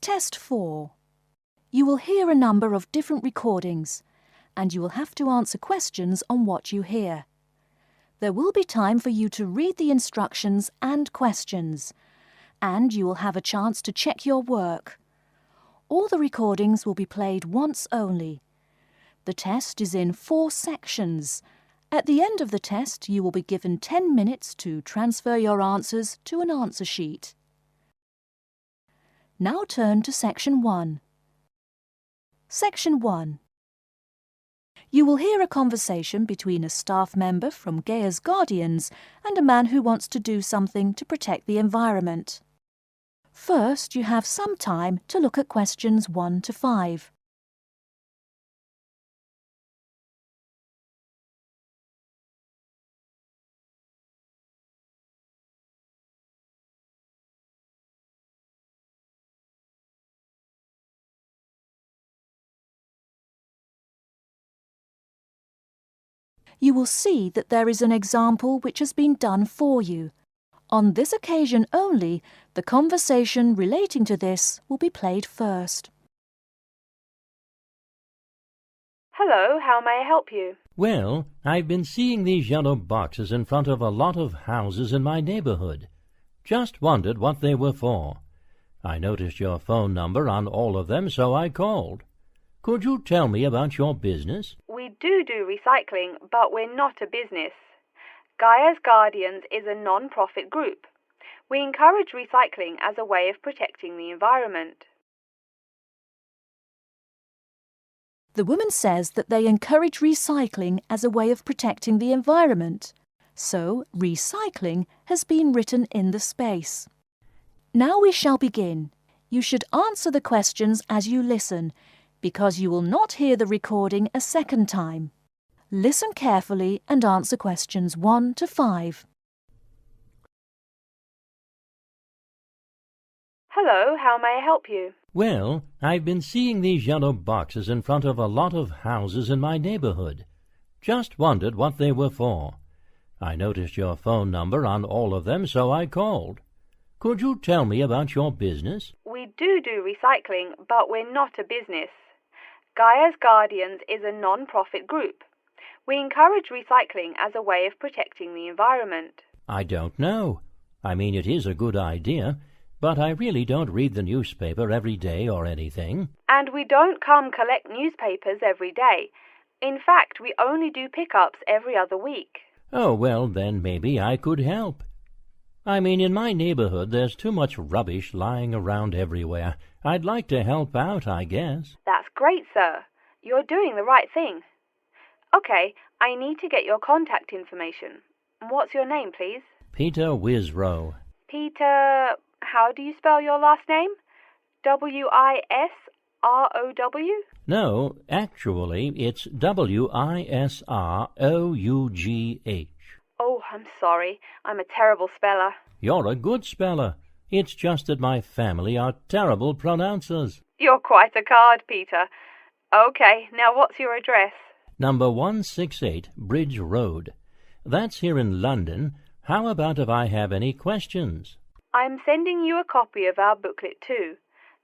Test 4. You will hear a number of different recordings, and you will have to answer questions on what you hear. There will be time for you to read the instructions and questions, and you will have a chance to check your work. All the recordings will be played once only. The test is in 4 sections. At the end of the test, you will be given 10 minutes to transfer your answers to an answer sheet. Now turn to Section 1. Section 1. You will hear a conversation between a staff member from Gaia's Guardians and a man who wants to do something to protect the environment. First, you have some time to look at questions 1 to 5. You will see that there is an example which has been done for you. On this occasion only, the conversation relating to this will be played first. Hello, how may I help you? Well, I've been seeing these yellow boxes in front of a lot of houses in my neighborhood. Just wondered what they were for. I noticed your phone number on all of them, so I called. Could you tell me about your business? We do recycling, but we're not a business. Gaia's Guardians is a non-profit group. We encourage recycling as a way of protecting the environment. The woman says that they encourage recycling as a way of protecting the environment. So, recycling has been written in the space. Now we shall begin. You should answer the questions as you listen, because you will not hear the recording a second time. Listen carefully and answer questions 1 to 5. Hello, how may I help you? Well, I've been seeing these yellow boxes in front of a lot of houses in my neighborhood. Just wondered what they were for. I noticed your phone number on all of them, so I called. Could you tell me about your business? We do recycling, but we're not a business. Gaia's Guardians is a non-profit group. We encourage recycling as a way of protecting the environment. I don't know. I mean, it is a good idea, but I really don't read the newspaper every day or anything. And we don't come collect newspapers every day. In fact, we only do pickups every other week. Oh, well, then maybe I could help. I mean, in my neighborhood there's too much rubbish lying around everywhere. I'd like to help out, I guess. That's great, sir. You're doing the right thing. Okay, I need to get your contact information. What's your name, please? Peter Wisrow. Peter, how do you spell your last name? W-I-S-R-O-W? No, actually, it's W-I-S-R-O-U-G-H. Oh, I'm sorry. I'm a terrible speller. You're a good speller. It's just that my family are terrible pronouncers. You're quite a card, Peter. Okay, now what's your address? Number 168 Bridge Road. That's here in London. How about if I have any questions? I'm sending you a copy of our booklet too.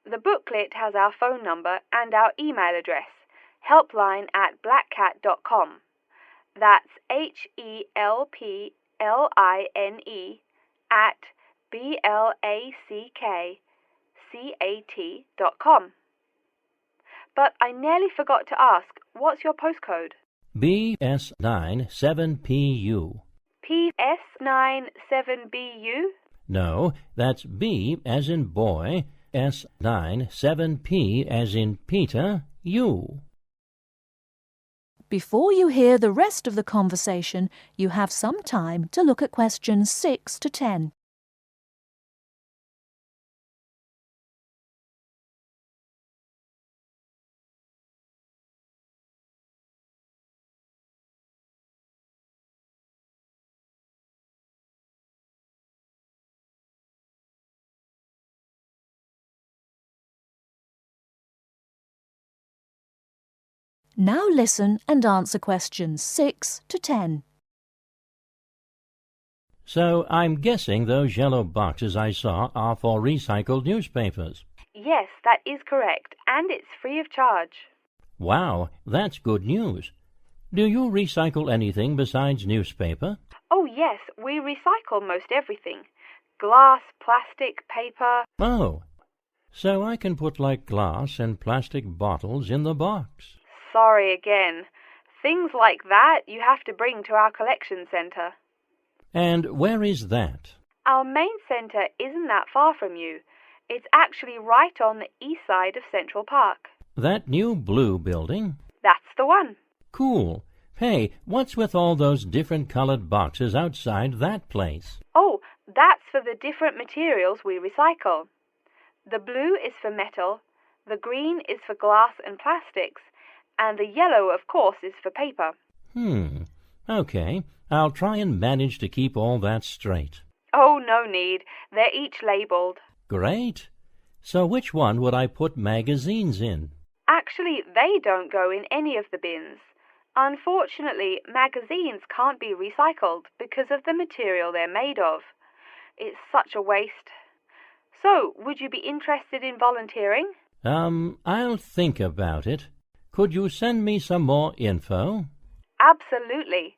The booklet has our phone number and our email address, helpline@blackcat.com. That's HELPLINE at BLACKCAT.com. But I nearly forgot to ask, what's your postcode? BS97PU. PS97BU? No, that's B as in boy, S97P as in Peter, U. Before you hear the rest of the conversation, you have some time to look at questions 6 to 10. Now listen and answer questions 6 to 10. So I'm guessing those yellow boxes I saw are for recycled newspapers. Yes, that is correct, and it's free of charge. Wow, that's good news. Do you recycle anything besides newspaper? Oh yes, we recycle most everything. Glass, plastic, paper. Oh, so I can put like glass and plastic bottles in the box. Sorry again. Things like that you have to bring to our collection centre. And where is that? Our main centre isn't that far from you. It's actually right on the east side of Central Park. That new blue building? That's the one. Cool. Hey, what's with all those different colored boxes outside that place? Oh, that's for the different materials we recycle. The blue is for metal, the green is for glass and plastics, and the yellow, of course, is for paper. Okay. I'll try and manage to keep all that straight. Oh, no need. They're each labelled. Great. So which one would I put magazines in? Actually, they don't go in any of the bins. Unfortunately, magazines can't be recycled because of the material they're made of. It's such a waste. So, would you be interested in volunteering? I'll think about it. Could you send me some more info? Absolutely.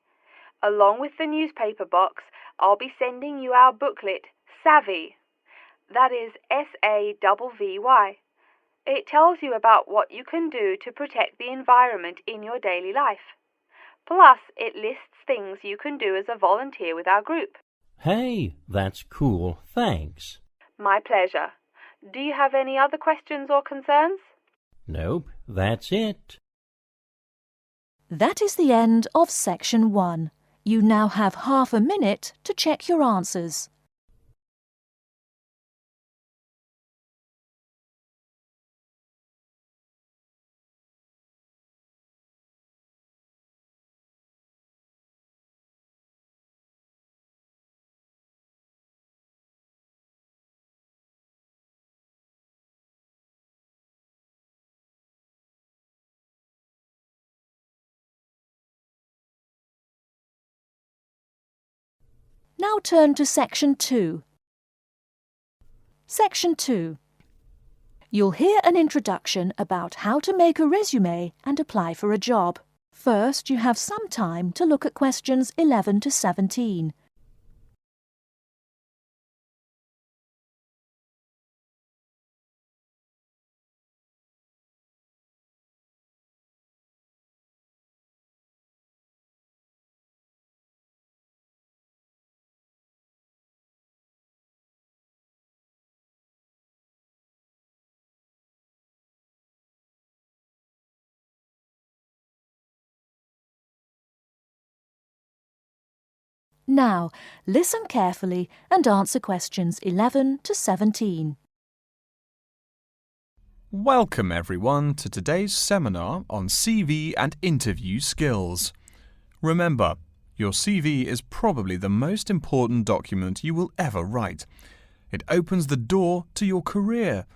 Along with the newspaper box, I'll be sending you our booklet, Savvy. That is SAVVY. It tells you about what you can do to protect the environment in your daily life. Plus, it lists things you can do as a volunteer with our group. Hey, that's cool. Thanks. My pleasure. Do you have any other questions or concerns? Nope, that's it. That is the end of Section 1. You now have half a minute to check your answers. Now turn to Section 2. Section 2. You'll hear an introduction about how to make a resume and apply for a job. First, you have some time to look at questions 11 to 17. Now, listen carefully and answer questions 11 to 17. Welcome everyone to today's seminar on CV and interview skills. Remember, your CV is probably the most important document you will ever write. It opens the door to your career,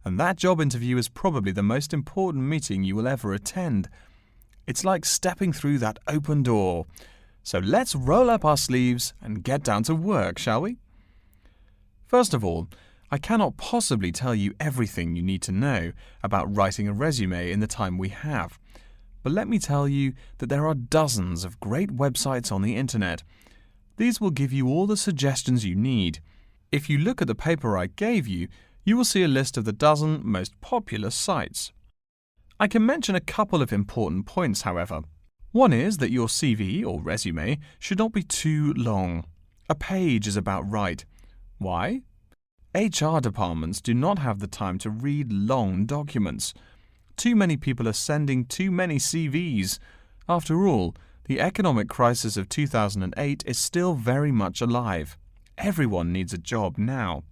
and that job interview is probably the most important meeting you will ever attend. It's like stepping through that open door. So let's roll up our sleeves and get down to work, shall we? First of all, I cannot possibly tell you everything you need to know about writing a resume in the time we have. But let me tell you that there are dozens of great websites on the internet. These will give you all the suggestions you need. If you look at the paper I gave you, you will see a list of the dozen most popular sites. I can mention a couple of important points, however. One is that your CV or resume should not be too long. A page is about right. Why? HR departments do not have the time to read long documents. Too many people are sending too many CVs. After all, the economic crisis of 2008 is still very much alive. Everyone needs a job now.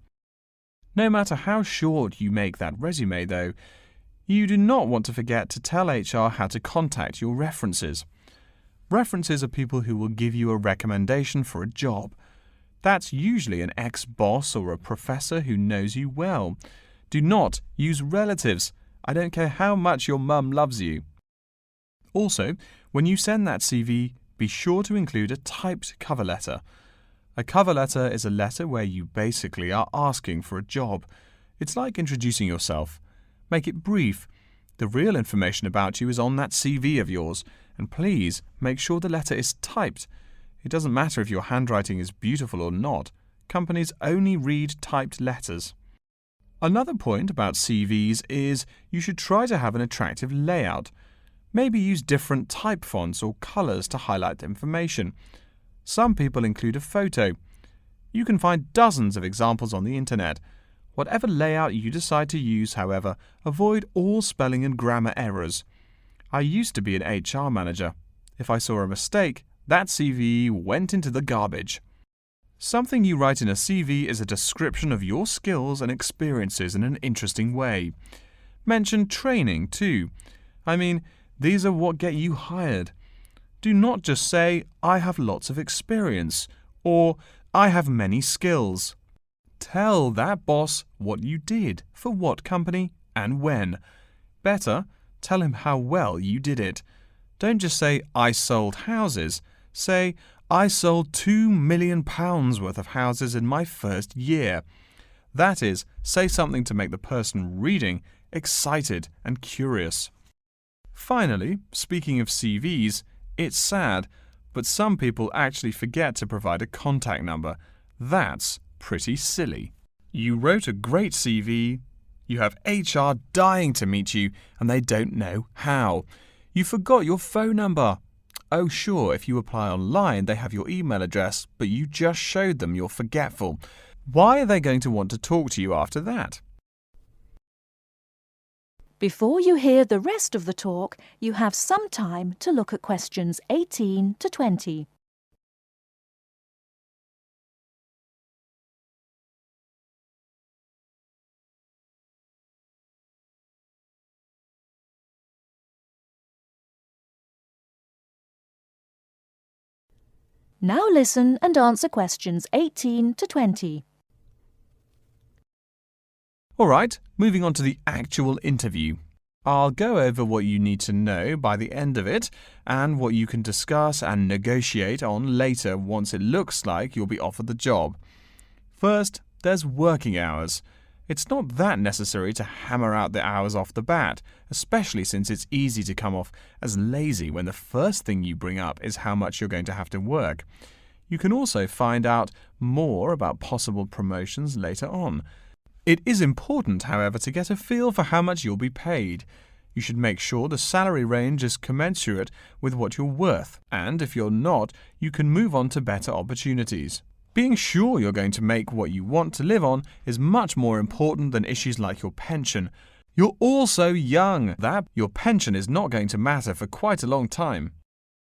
No matter how short you make that resume, though, you do not want to forget to tell HR how to contact your references. References are people who will give you a recommendation for a job. That's usually an ex-boss or a professor who knows you well. Do not use relatives. I don't care how much your mum loves you. Also, when you send that CV, be sure to include a typed cover letter. A cover letter is a letter where you basically are asking for a job. It's like introducing yourself. Make it brief. The real information about you is on that CV of yours, and please make sure the letter is typed. It doesn't matter if your handwriting is beautiful or not. Companies only read typed letters. Another point about CVs is you should try to have an attractive layout. Maybe use different type fonts or colours to highlight information. Some people include a photo. You can find dozens of examples on the internet. Whatever layout you decide to use, however, avoid all spelling and grammar errors. I used to be an HR manager. If I saw a mistake, that CV went into the garbage. Something you write in a CV is a description of your skills and experiences in an interesting way. Mention training too. These are what get you hired. Do not just say, I have lots of experience, or I have many skills. Tell that boss what you did, for what company, and when. Better, tell him how well you did it. Don't just say, I sold houses. Say, I sold £2 million worth of houses in my first year. That is, say something to make the person reading excited and curious. Finally, speaking of CVs, it's sad, but some people actually forget to provide a contact number. That's pretty silly. You wrote a great CV, you have HR dying to meet you, and they don't know how. You forgot your phone number. Oh sure, if you apply online, they have your email address, but you just showed them you're forgetful. Why are they going to want to talk to you after that? Before you hear the rest of the talk, you have some time to look at questions 18 to 20. Now listen and answer questions 18 to 20. Alright, moving on to the actual interview. I'll go over what you need to know by the end of it and what you can discuss and negotiate on later once it looks like you'll be offered the job. First, there's working hours. It's not that necessary to hammer out the hours off the bat, especially since it's easy to come off as lazy when the first thing you bring up is how much you're going to have to work. You can also find out more about possible promotions later on. It is important, however, to get a feel for how much you'll be paid. You should make sure the salary range is commensurate with what you're worth, and if you're not, you can move on to better opportunities. Being sure you're going to make what you want to live on is much more important than issues like your pension. You're all so young that your pension is not going to matter for quite a long time.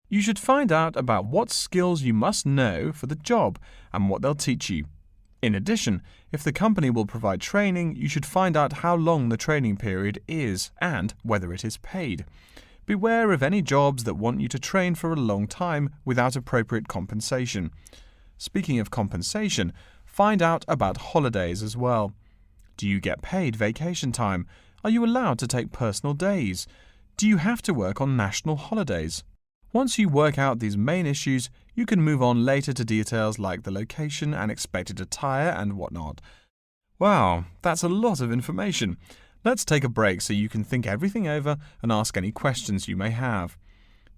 You should find out about what skills you must know for the job and what they'll teach you. In addition, if the company will provide training, you should find out how long the training period is and whether it is paid. Beware of any jobs that want you to train for a long time without appropriate compensation. Speaking of compensation, find out about holidays as well. Do you get paid vacation time? Are you allowed to take personal days? Do you have to work on national holidays? Once you work out these main issues, you can move on later to details like the location and expected attire and whatnot. Wow, that's a lot of information. Let's take a break so you can think everything over and ask any questions you may have.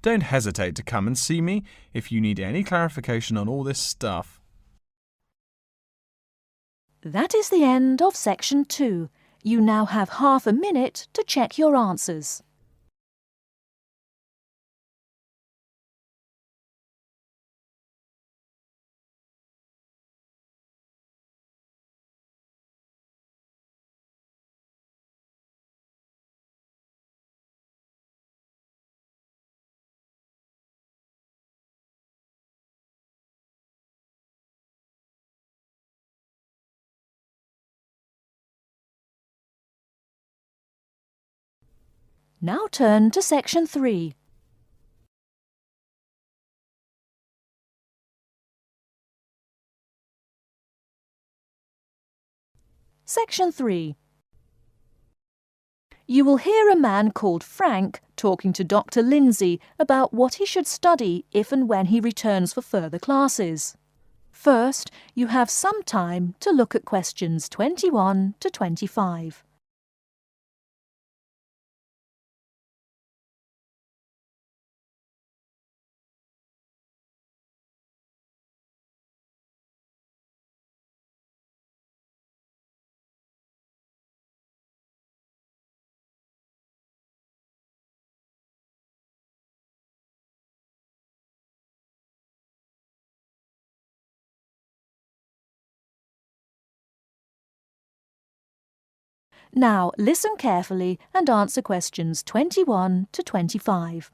Don't hesitate to come and see me if you need any clarification on all this stuff. That is the end of section 2. You now have half a minute to check your answers. Now turn to section 3. Section 3. You will hear a man called Frank talking to Dr. Lindsay about what he should study if and when he returns for further classes. First, you have some time to look at questions 21 to 25. Now, listen carefully and answer questions 21 to 25.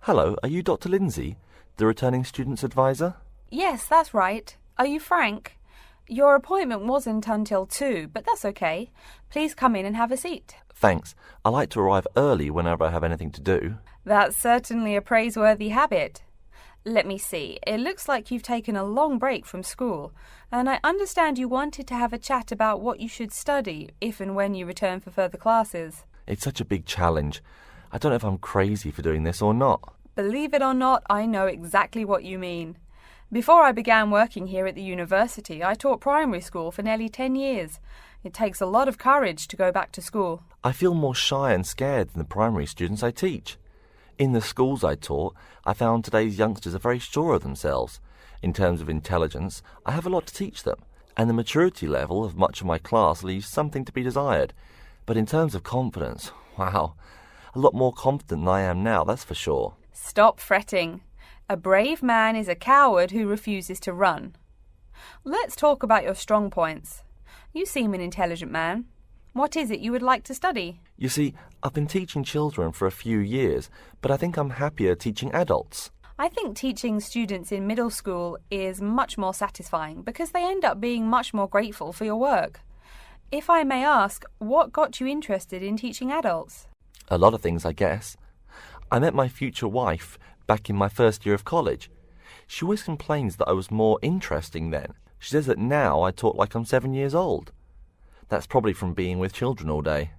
Hello, are you Dr. Lindsay, the returning student's advisor? Yes, that's right. Are you Frank? Your appointment wasn't until 2, but that's okay. Please come in and have a seat. Thanks. I like to arrive early whenever I have anything to do. That's certainly a praiseworthy habit. Let me see. It looks like you've taken a long break from school, and I understand you wanted to have a chat about what you should study if and when you return for further classes. It's such a big challenge. I don't know if I'm crazy for doing this or not. Believe it or not, I know exactly what you mean. Before I began working here at the university, I taught primary school for nearly 10 years. It takes a lot of courage to go back to school. I feel more shy and scared than the primary students I teach. In the schools I taught, I found today's youngsters are very sure of themselves. In terms of intelligence, I have a lot to teach them, and the maturity level of much of my class leaves something to be desired. But in terms of confidence, wow, a lot more confident than I am now, that's for sure. Stop fretting. A brave man is a coward who refuses to run. Let's talk about your strong points. You seem an intelligent man. What is it you would like to study? You see, I've been teaching children for a few years, but I think I'm happier teaching adults. I think teaching students in middle school is much more satisfying because they end up being much more grateful for your work. If I may ask, what got you interested in teaching adults? A lot of things, I guess. I met my future wife back in my first year of college. She always complains that I was more interesting then. She says that now I talk like I'm 7 years old. That's probably from being with children all day.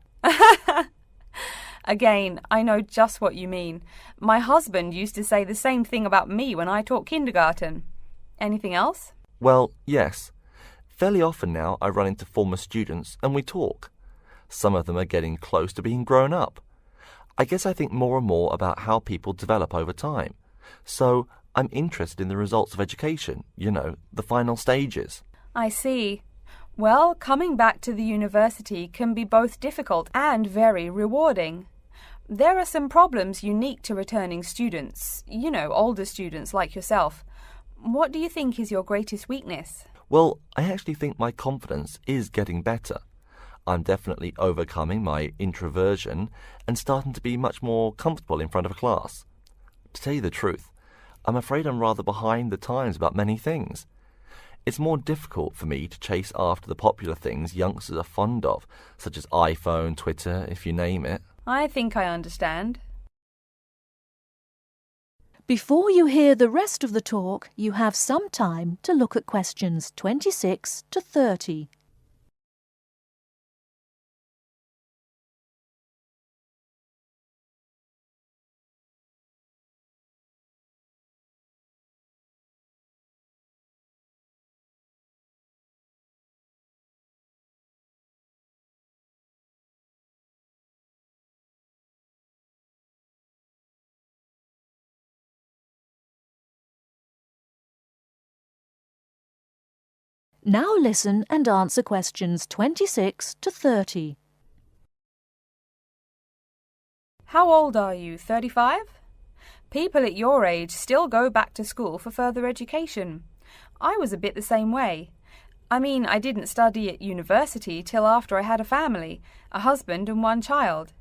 Again, I know just what you mean. My husband used to say the same thing about me when I taught kindergarten. Anything else? Well, yes. Fairly often now I run into former students and we talk. Some of them are getting close to being grown up. I guess I think more and more about how people develop over time. So I'm interested in the results of education, the final stages. I see. Well, coming back to the university can be both difficult and very rewarding. There are some problems unique to returning students, older students like yourself. What do you think is your greatest weakness? Well, I actually think my confidence is getting better. I'm definitely overcoming my introversion and starting to be much more comfortable in front of a class. To tell you the truth, I'm afraid I'm rather behind the times about many things. It's more difficult for me to chase after the popular things youngsters are fond of, such as iPhone, Twitter, if you name it. I think I understand. Before you hear the rest of the talk, you have some time to look at questions 26 to 30. Now listen and answer questions 26 to 30. How old are you, 35? People at your age still go back to school for further education. I was a bit the same way. I mean, I didn't study at university till after I had a family, a husband and one child.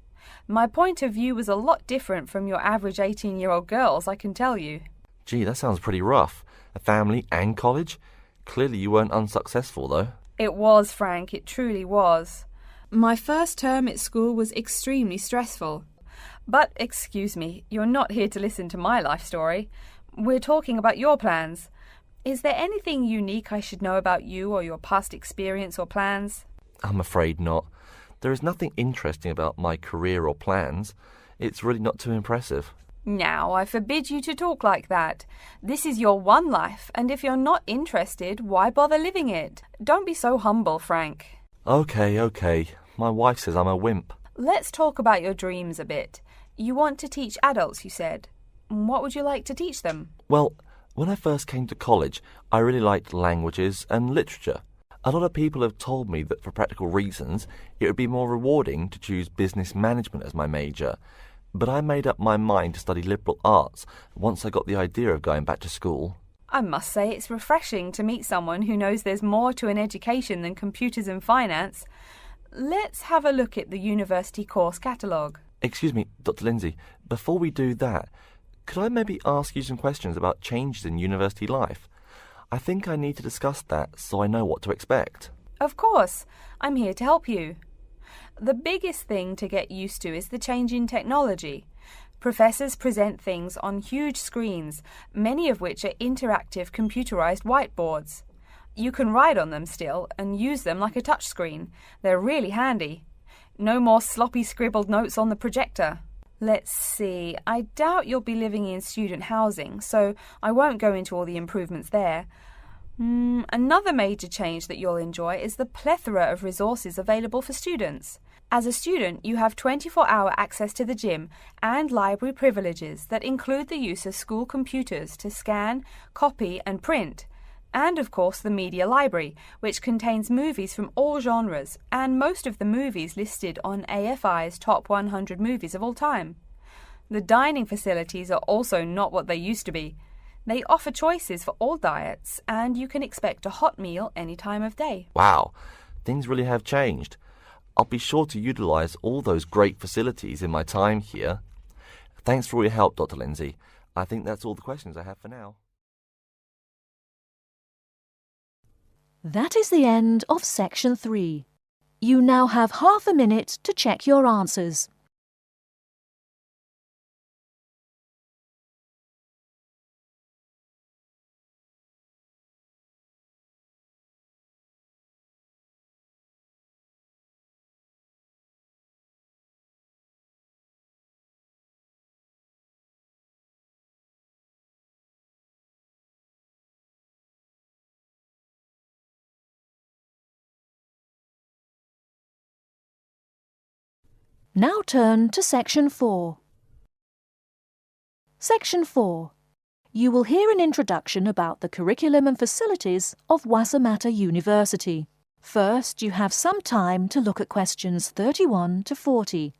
My point of view was a lot different from your average 18-year-old girls, I can tell you. Gee, that sounds pretty rough. A family and college? Clearly you weren't unsuccessful, though. It was, Frank, it truly was. My first term at school was extremely stressful. But, excuse me, you're not here to listen to my life story. We're talking about your plans. Is there anything unique I should know about you or your past experience or plans? I'm afraid not. There is nothing interesting about my career or plans. It's really not too impressive. Now, I forbid you to talk like that. This is your one life, and if you're not interested, why bother living it? Don't be so humble, Frank. Okay. My wife says I'm a wimp. Let's talk about your dreams a bit. You want to teach adults, you said. What would you like to teach them? Well, when I first came to college, I really liked languages and literature. A lot of people have told me that for practical reasons, it would be more rewarding to choose business management as my major. But I made up my mind to study liberal arts once I got the idea of going back to school. I must say it's refreshing to meet someone who knows there's more to an education than computers and finance. Let's have a look at the university course catalogue. Excuse me, Dr. Lindsay, before we do that, could I maybe ask you some questions about changes in university life? I think I need to discuss that so I know what to expect. Of course, I'm here to help you. The biggest thing to get used to is the change in technology. Professors present things on huge screens, many of which are interactive computerized whiteboards. You can write on them still and use them like a touchscreen. They're really handy. No more sloppy scribbled notes on the projector. Let's see, I doubt you'll be living in student housing, so I won't go into all the improvements there. Another major change that you'll enjoy is the plethora of resources available for students. As a student, you have 24-hour access to the gym and library privileges that include the use of school computers to scan, copy and print. And of course the media library, which contains movies from all genres and most of the movies listed on AFI's top 100 movies of all time. The dining facilities are also not what they used to be. They offer choices for all diets and you can expect a hot meal any time of day. Wow, things really have changed. I'll be sure to utilise all those great facilities in my time here. Thanks for all your help, Dr. Lindsay. I think that's all the questions I have for now. That is the end of Section 3. You now have half a minute to check your answers. Now turn to Section 4. Section 4. You will hear an introduction about the curriculum and facilities of Wassamata University. First, you have some time to look at questions 31 to 40.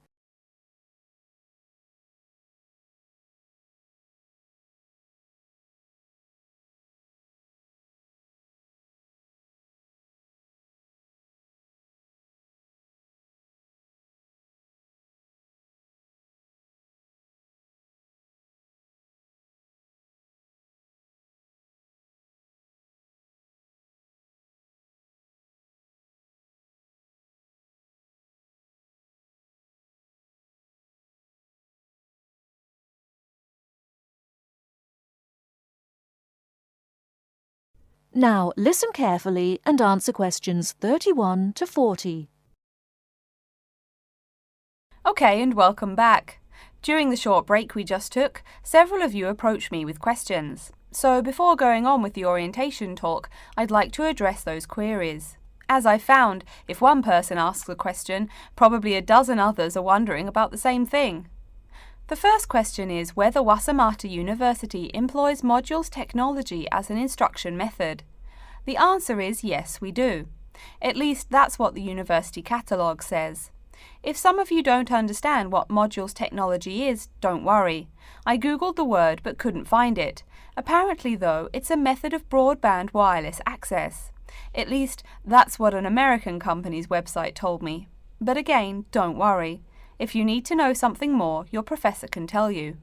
Now listen carefully and answer questions 31 to 40. Okay, and welcome back. During the short break we just took, several of you approached me with questions. So before going on with the orientation talk, I'd like to address those queries. As I found, if one person asks a question, probably a dozen others are wondering about the same thing. The first question is whether Wassamata University employs modules technology as an instruction method. The answer is yes, we do. At least that's what the university catalogue says. If some of you don't understand what modules technology is, don't worry. I googled the word but couldn't find it. Apparently, though, it's a method of broadband wireless access. At least that's what an American company's website told me. But again, don't worry. If you need to know something more, your professor can tell you.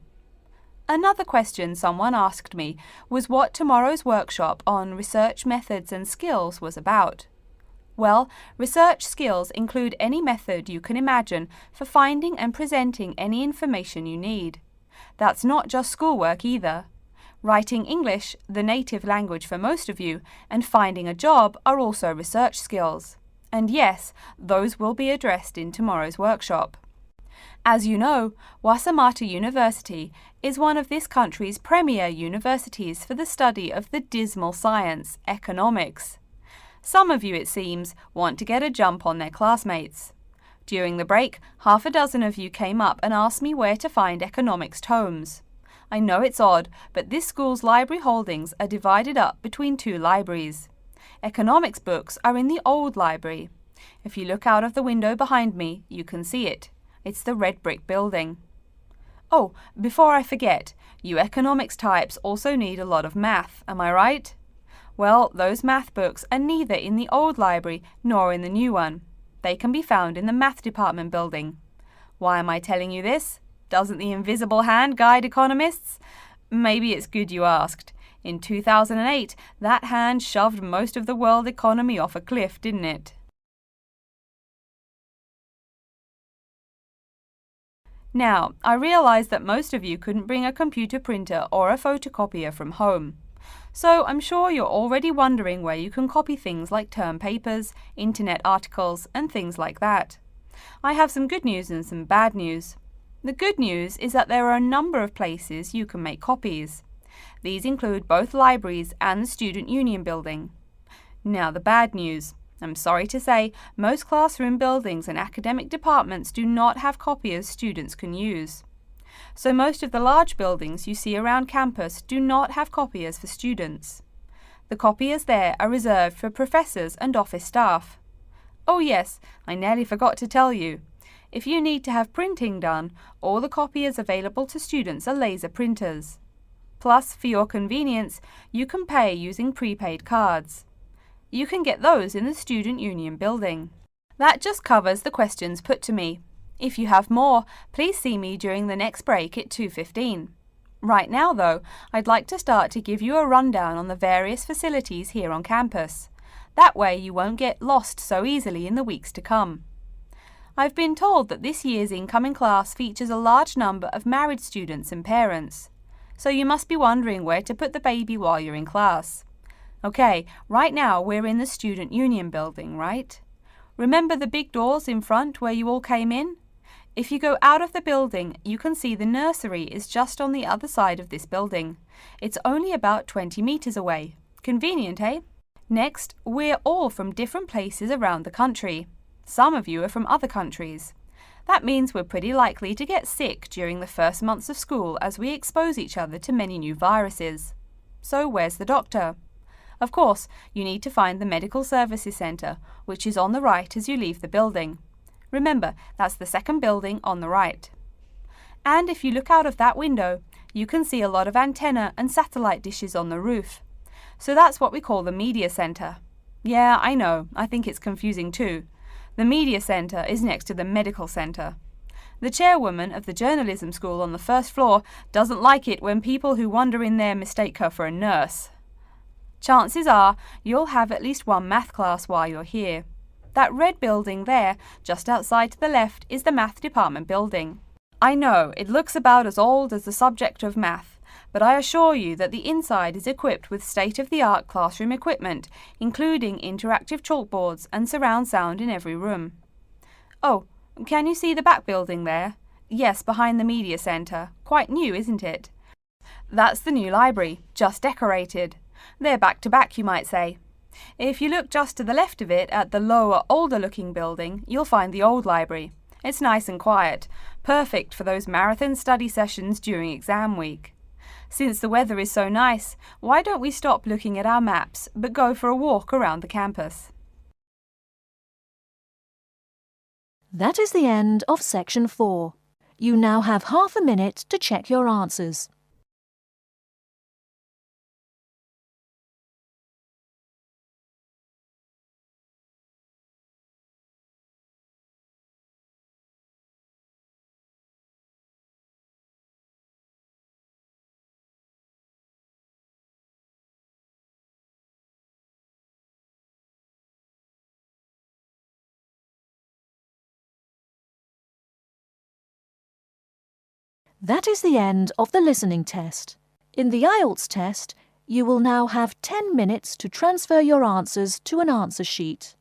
Another question someone asked me was what tomorrow's workshop on research methods and skills was about. Well, research skills include any method you can imagine for finding and presenting any information you need. That's not just schoolwork either. Writing English, the native language for most of you, and finding a job are also research skills. And yes, those will be addressed in tomorrow's workshop. As you know, Wasamata University is one of this country's premier universities for the study of the dismal science, economics. Some of you, it seems, want to get a jump on their classmates. During the break, half a dozen of you came up and asked me where to find economics tomes. I know it's odd, but this school's library holdings are divided up between two libraries. Economics books are in the old library. If you look out of the window behind me, you can see it. It's the red brick building. Oh, before I forget, you economics types also need a lot of math, am I right? Well, those math books are neither in the old library nor in the new one. They can be found in the math department building. Why am I telling you this? Doesn't the invisible hand guide economists? Maybe it's good you asked. In 2008, that hand shoved most of the world economy off a cliff, didn't it? Now, I realize that most of you couldn't bring a computer printer or a photocopier from home. So I'm sure you're already wondering where you can copy things like term papers, internet articles, and things like that. I have some good news and some bad news. The good news is that there are a number of places you can make copies. These include both libraries and the Student Union building. Now the bad news. I'm sorry to say, most classroom buildings and academic departments do not have copiers students can use. So most of the large buildings you see around campus do not have copiers for students. The copiers there are reserved for professors and office staff. Oh yes, I nearly forgot to tell you. If you need to have printing done, all the copiers available to students are laser printers. Plus, for your convenience, you can pay using prepaid cards. You can get those in the Student Union building. That just covers the questions put to me. If you have more, please see me during the next break at 2:15. Right now, though, I'd like to start to give you a rundown on the various facilities here on campus. That way you won't get lost so easily in the weeks to come. I've been told that this year's incoming class features a large number of married students and parents. So you must be wondering where to put the baby while you're in class. Okay, right now we're in the Student Union building, right? Remember the big doors in front where you all came in? If you go out of the building, you can see the nursery is just on the other side of this building. It's only about 20 meters away. Convenient, eh? Next, we're all from different places around the country. Some of you are from other countries. That means we're pretty likely to get sick during the first months of school as we expose each other to many new viruses. So where's the doctor? Of course, you need to find the Medical Services Centre, which is on the right as you leave the building. Remember, that's the second building on the right. And if you look out of that window, you can see a lot of antenna and satellite dishes on the roof. So that's what we call the Media Centre. Yeah, I know, I think it's confusing too. The Media Centre is next to the Medical Centre. The chairwoman of the journalism school on the first floor doesn't like it when people who wander in there mistake her for a nurse. Chances are you'll have at least one math class while you're here. That red building there, just outside to the left, is the math department building. I know, it looks about as old as the subject of math, but I assure you that the inside is equipped with state-of-the-art classroom equipment, including interactive chalkboards and surround sound in every room. Oh, can you see the back building there? Yes, behind the Media Centre. Quite new, isn't it? That's the new library, just decorated. They're back to back, you might say. If you look just to the left of it at the lower, older-looking building, you'll find the old library. It's nice and quiet, perfect for those marathon study sessions during exam week. Since the weather is so nice, why don't we stop looking at our maps, but go for a walk around the campus? That is the end of Section 4. You now have half a minute to check your answers. That is the end of the listening test. In the IELTS test, you will now have 10 minutes to transfer your answers to an answer sheet.